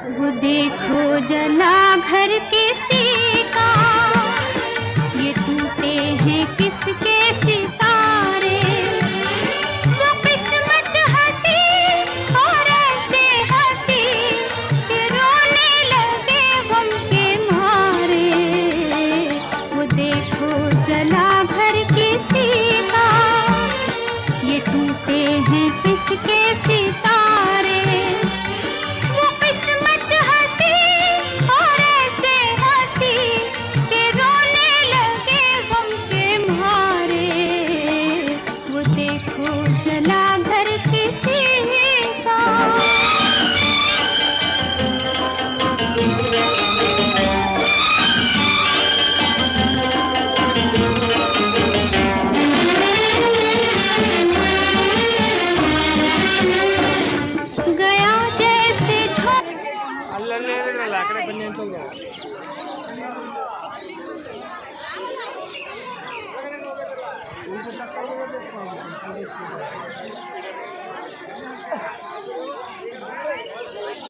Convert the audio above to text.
वो देखो जला घर किसी का, ये टूटे हैं किसके सितारे। वो किस्मत हंसी और ऐसे हंसी कि रोने लगे गम के मारे। वो देखो जला घर किसी का, ये टूटे हैं किसके सितारे। जला घर किसी का। गया जैसे